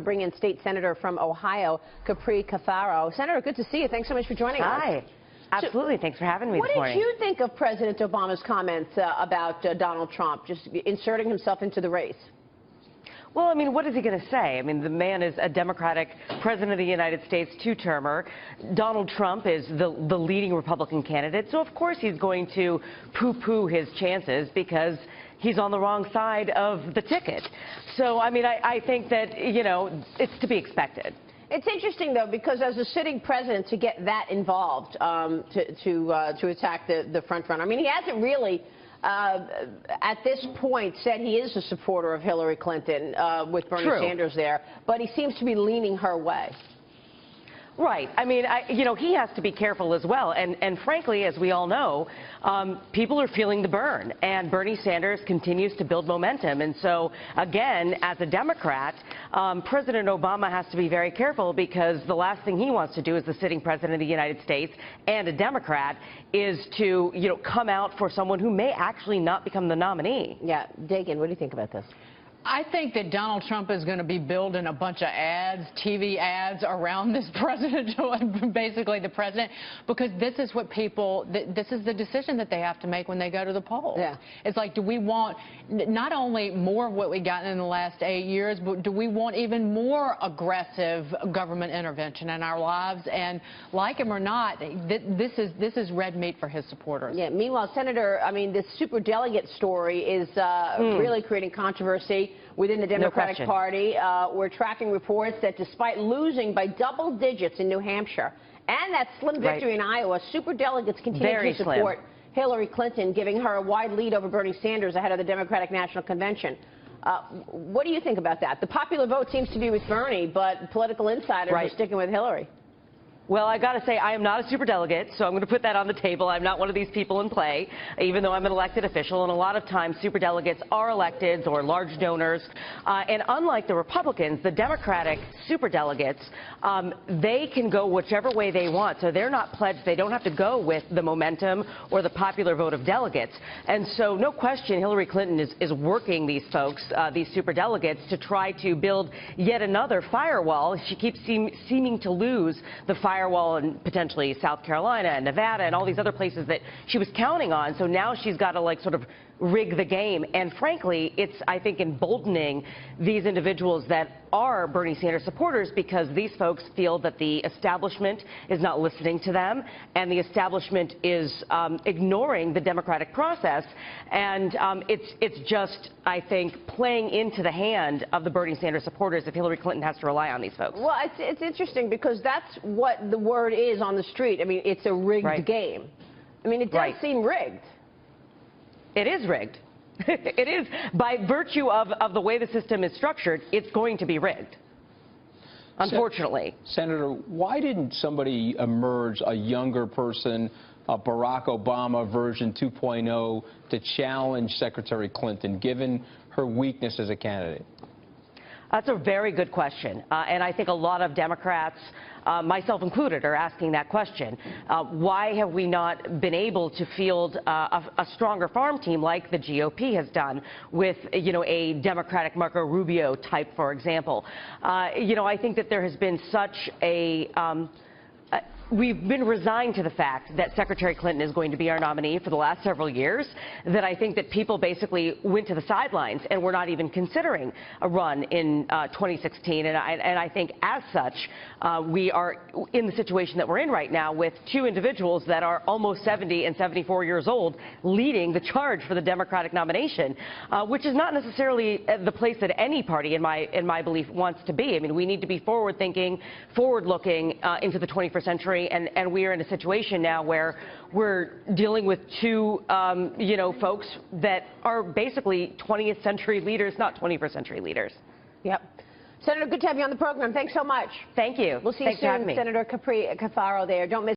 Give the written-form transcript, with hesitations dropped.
Bring in State Senator from Ohio, Capri Cafaro. Senator, good to see you. Thanks so much for joining us. Hi. Absolutely. Thanks for having me this morning. What did you think of President Obama's comments about Donald Trump just inserting himself into the race? Well, I mean, what is he going to say? I mean, the man is a Democratic president of the United States, two-termer. Donald Trump is the leading Republican candidate, so of course he's going to poo-poo his chances because he's on the wrong side of the ticket. So, I mean, I think that, you know, it's to be expected. It's interesting, though, because as a sitting president, to get that involved, to attack the front runner. I mean, he hasn't really, at this point, said he is a supporter of Hillary Clinton with Bernie Sanders there, but he seems to be leaning her way. Right. I mean, you know, he has to be careful as well. And frankly, as we all know, people are feeling the burn. And Bernie Sanders continues to build momentum. And so, again, as a Democrat, President Obama has to be very careful because the last thing he wants to do as the sitting president of the United States and a Democrat is to, you know, come out for someone who may actually not become the nominee. Yeah. Dagan, what do you think about this? I think that Donald Trump is going to be building a bunch of ads, TV ads around this president, basically the president, because this is what people, this is the decision that they have to make when they go to the polls. Yeah. It's like, do we want not only more of what we've gotten in the last 8 years, but do we want even more aggressive government intervention in our lives? And like him or not, this is red meat for his supporters. Yeah. Meanwhile, Senator, I mean, this superdelegate story is really creating controversy within the Democratic Party. We're tracking reports that despite losing by double digits in New Hampshire and that slim victory in Iowa, superdelegates continue to support Hillary Clinton, giving her a wide lead over Bernie Sanders ahead of the Democratic National Convention. What do you think about that? The popular vote seems to be with Bernie, but political insiders are sticking with Hillary. Well, I got to say, I am not a superdelegate, so I'm going to put that on the table. I'm not one of these people in play, even though I'm an elected official. And a lot of times, superdelegates are electeds or large donors. And unlike the Republicans, the Democratic superdelegates, they can go whichever way they want. So they're not pledged. They don't have to go with the momentum or the popular vote of delegates. And so, no question, Hillary Clinton is working these folks, these superdelegates, to try to build yet another firewall. She keeps seeming to lose the firewall in potentially South Carolina and Nevada and all these other places that she was counting on. So now she's got to, like, sort of rig the game. And frankly, it's, I think, emboldening these individuals that are Bernie Sanders supporters because these folks feel that the establishment is not listening to them and the establishment is ignoring the democratic process. And it's just, I think, playing into the hand of the Bernie Sanders supporters if Hillary Clinton has to rely on these folks. Well, it's interesting because that's what the word is on the street. I mean, it's a rigged game. I mean, it does seem rigged. It is rigged. It is. By virtue of the way the system is structured, it's going to be rigged, unfortunately. Senator, why didn't somebody emerge, a younger person, a Barack Obama version 2.0, to challenge Secretary Clinton, given her weakness as a candidate? That's a very good question. And I think a lot of Democrats, myself included, are asking that question. Why have we not been able to field a stronger farm team like the GOP has done with, you know, a Democratic Marco Rubio type, for example? You know, I think that there has been such a we've been resigned to the fact that Secretary Clinton is going to be our nominee for the last several years, that I think that people basically went to the sidelines and were not even considering a run in 2016. And I think as such, we are in the situation that we're in right now with two individuals that are almost 70 and 74 years old leading the charge for the Democratic nomination, which is not necessarily the place that any party, in my belief, wants to be. I mean, we need to be forward-thinking, forward-looking into the 21st century. And we are in a situation now where we're dealing with two, you know, folks that are basically 20th century leaders, not 21st century leaders. Yep. Senator, good to have you on the program. Thanks so much. Thank you. We'll see you soon, Senator Capri Cafaro there. Don't miss